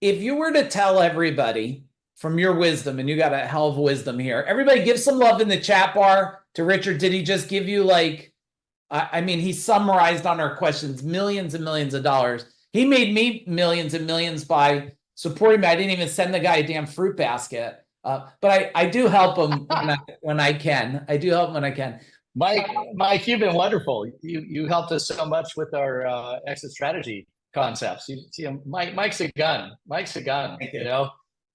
If you were to tell everybody from your wisdom, and you got a hell of wisdom here, everybody give some love in the chat bar to Richard. Did he just give you he summarized on our questions, millions and millions of dollars. He made me millions and millions by supporting me. I didn't even send the guy a damn fruit basket. But I do help him when I can. I do help him when I can. Mike, you've been wonderful. You helped us so much with our exit strategy concepts. Mike's a gun. Mike's a gun. Thank you.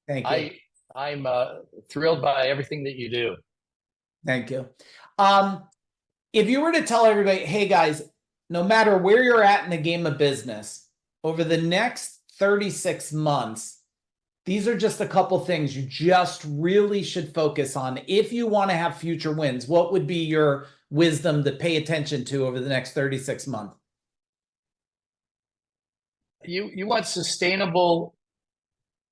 Thank you. I'm thrilled by everything that you do. Thank you. If you were to tell everybody, hey guys, no matter where you're at in the game of business, over the next 36 months, these are just a couple things you just really should focus on if you want to have future wins. What would be your wisdom to pay attention to over the next 36 months? You want sustainable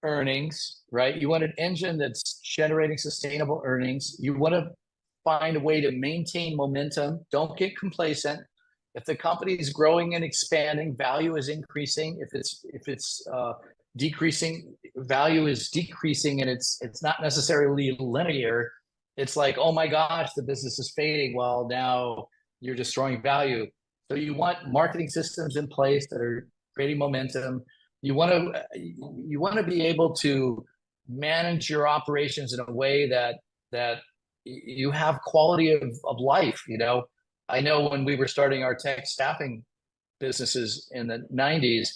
earnings, right? You want an engine that's generating sustainable earnings. You want to find a way to maintain momentum. Don't get complacent. If the company is growing and expanding, value is increasing. If it's decreasing, value is decreasing, and it's not necessarily linear. It's like, oh my gosh, the business is fading. Well, now you're destroying value. So you want marketing systems in place that are creating momentum. You want to be able to manage your operations in a way that you have quality of life. I know when we were starting our tech staffing businesses in the 90s,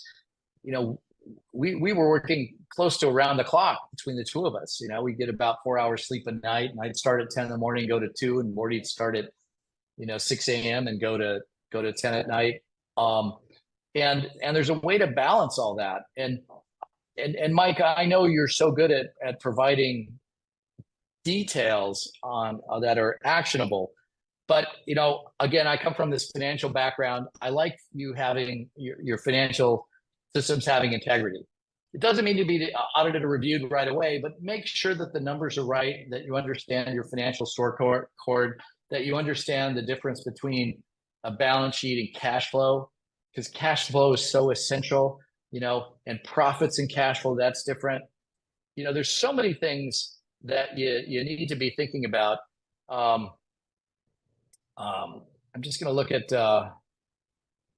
we were working close to around the clock between the two of us. We get about 4 hours sleep a night, and I'd start at 10 in the morning, go to 2, and Morty'd start at 6 a.m. and go to 10 at night. And there's a way to balance all that. And Mike, I know you're so good at providing details on that are actionable. But again, I come from this financial background. I like you having your financial systems having integrity. It doesn't mean to be audited or reviewed right away, but make sure that the numbers are right, that you understand your financial scorecard, that you understand the difference between a balance sheet and cash flow, because cash flow is so essential, and profits and cash flow, that's different. There's so many things that you need to be thinking about. I'm just going to look at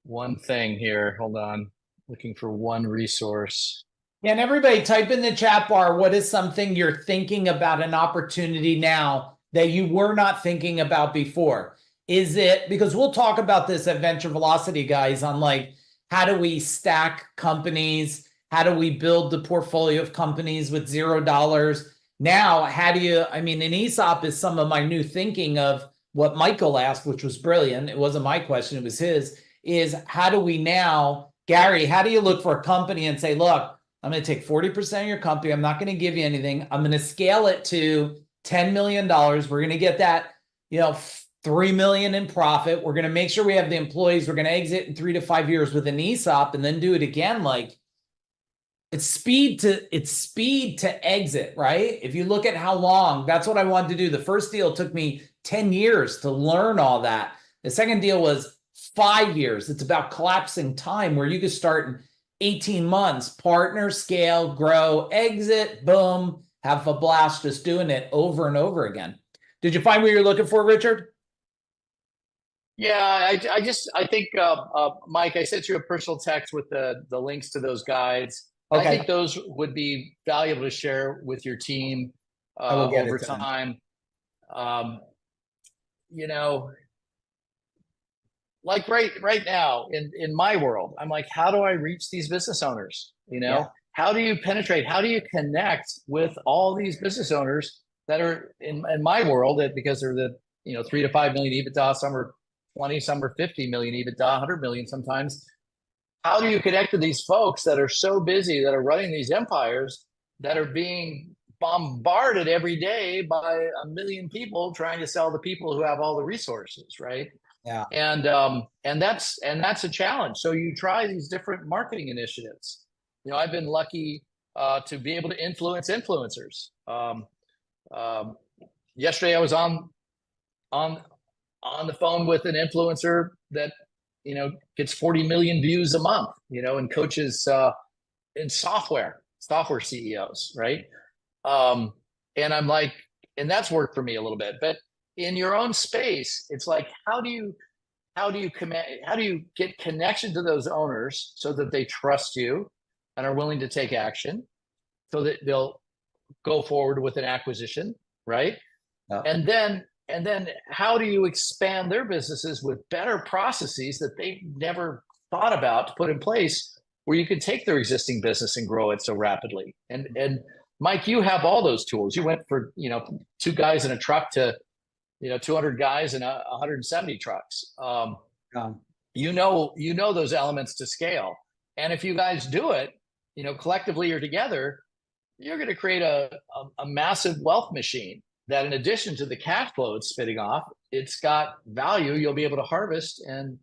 one thing here. Hold on. Looking for one resource. Yeah, and everybody type in the chat bar, what is something you're thinking about, an opportunity now that you were not thinking about before? Is it, because we'll talk about this at Venture Velocity, guys, on how do we stack companies? How do we build the portfolio of companies with $0? Now, how do you, an ESOP is some of my new thinking of what Michael asked, which was brilliant. It wasn't my question, it was his, is how do we now, Gary, how do you look for a company and say, look, I'm going to take 40% of your company. I'm not going to give you anything. I'm going to scale it to $10 million. We're going to get that, $3 million in profit. We're going to make sure we have the employees. We're going to exit in 3 to 5 years with an ESOP and then do it again. It's speed to exit, right? If you look at how long, that's what I wanted to do. The first deal took me 10 years to learn all that. The second deal was 5 years. It's about collapsing time where you could start in 18 months, partner, scale, grow, exit, boom, have a blast just doing it over and over again. Did you find what you're looking for, Richard? Yeah, I think, Mike, I sent you a personal text with the links to those guides. Okay. I think those would be valuable to share with your team over time. Like right now in my world, I'm like, how do I reach these business owners? Yeah. How do you penetrate? How do you connect with all these business owners that are in my world, because they're the 3 to 5 million EBITDA, some are 20, some are 50 million EBITDA, 100 million sometimes. How do you connect to these folks that are so busy, that are running these empires, that are being bombarded every day by 1 million people trying to sell to people who have all the resources, right? Yeah. And that's a challenge. So you try these different marketing initiatives. I've been lucky to be able to influence influencers. Yesterday I was on the phone with an influencer that gets 40 million views a month, and coaches in software CEOs, right? And I'm like, and that's worked for me a little bit. But in your own space, it's like, how do you get connection to those owners so that they trust you and are willing to take action, so that they'll go forward with an acquisition, right? And then how do you expand their businesses with better processes that they've never thought about to put in place, where you can take their existing business and grow it so rapidly? And Mike, you have all those tools. You went for, 2 guys in a truck to, 200 guys in 170 trucks. You know those elements to scale. And if you guys do it, collectively or together, you're going to create a massive wealth machine that, in addition to the cash flow it's spitting off, it's got value you'll be able to harvest and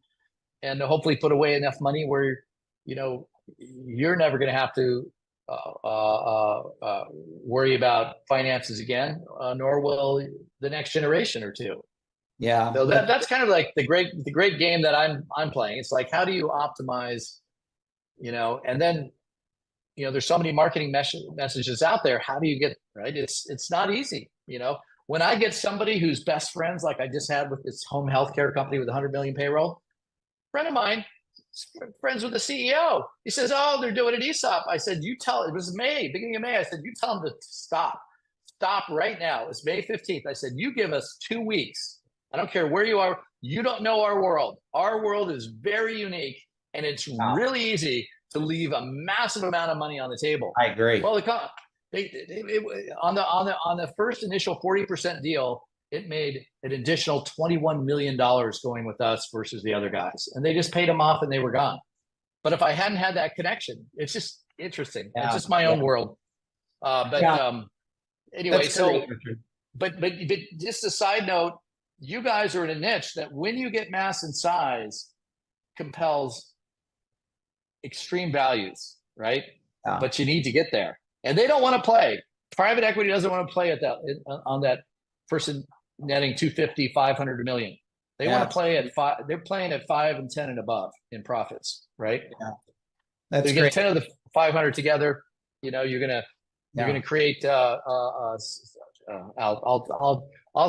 hopefully put away enough money where, you're never going to have to worry about finances again, nor will the next generation or two. Yeah. So that's kind of like the great game that I'm playing. It's like, how do you optimize, and then, there's so many marketing messages out there. How do you get right? It's not easy. When I get somebody who's best friends, like I just had with this home healthcare company with 100 million payroll, friend of mine, friends with the CEO. He says, "Oh, they're doing an ESOP." I said, it was beginning of May. I said, "You tell them to stop right now." It's May 15th. I said, "You give us 2 weeks. I don't care where you are. You don't know our world. Our world is very unique, and it's really easy to leave a massive amount of money on the table." I agree. Well, on the first initial 40% deal, it made an additional $21 million going with us versus the other guys, and they just paid them off and they were gone. But if I hadn't had that connection, it's just interesting. It's just my own world. Anyway, so but just a side note, you guys are in a niche that, when you get mass and size, compels extreme values, right? Yeah. But you need to get there, and they don't want to play. Private equity doesn't want to play on that person netting 250, 500 million. They want to play at 5. They're playing at 5 and 10 and above in profits, right? Yeah, that's so you great. Get 10 of the 500 together. You're gonna create. I'll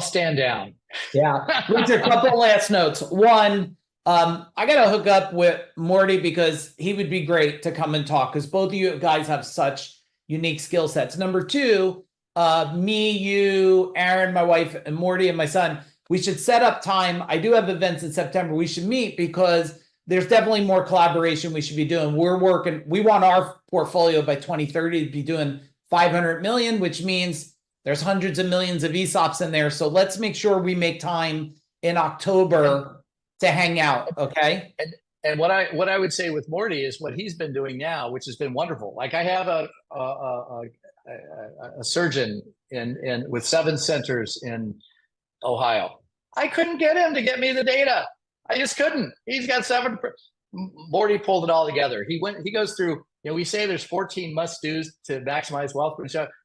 stand down. Yeah. Richard, a couple last notes. One, I got to hook up with Morty because he would be great to come and talk, because both of you guys have such unique skill sets. Number two, me, you, Aaron, my wife, and Morty and my son, we should set up time. I do have events in September. We should meet because there's definitely more collaboration we should be doing. We want our portfolio by 2030 to be doing 500 million, which means there's hundreds of millions of ESOPs in there. So let's make sure we make time in October to hang out. Okay. And what I would say with Morty is what he's been doing now, which has been wonderful. Like, I have a surgeon with 7 centers in Ohio. I couldn't get him to get me the data. I just couldn't. He's got 7. Morty pulled it all together. He goes through, we say there's 14 must-dos to maximize wealth.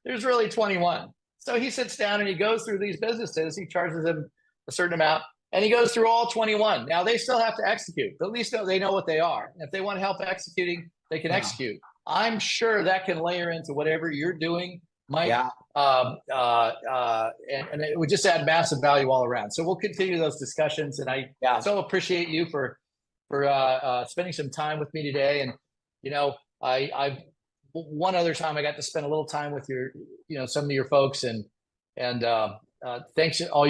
There's really 21. So he sits down and he goes through these businesses. He charges them a certain amount, and he goes through all 21. Now, they still have to execute, but at least they know what they are. And if they want help executing, they can execute. I'm sure that can layer into whatever you're doing, Mike. Yeah. And it would just add massive value all around. So we'll continue those discussions. And I so appreciate you for spending some time with me today. And, I one other time I got to spend a little time with some of your folks, and thanks to all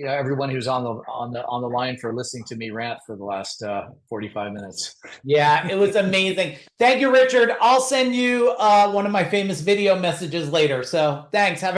everyone who's on the line for listening to me rant for the last 45 minutes. Yeah, it was amazing. Thank you, Richard. I'll send you one of my famous video messages later. So thanks. Have a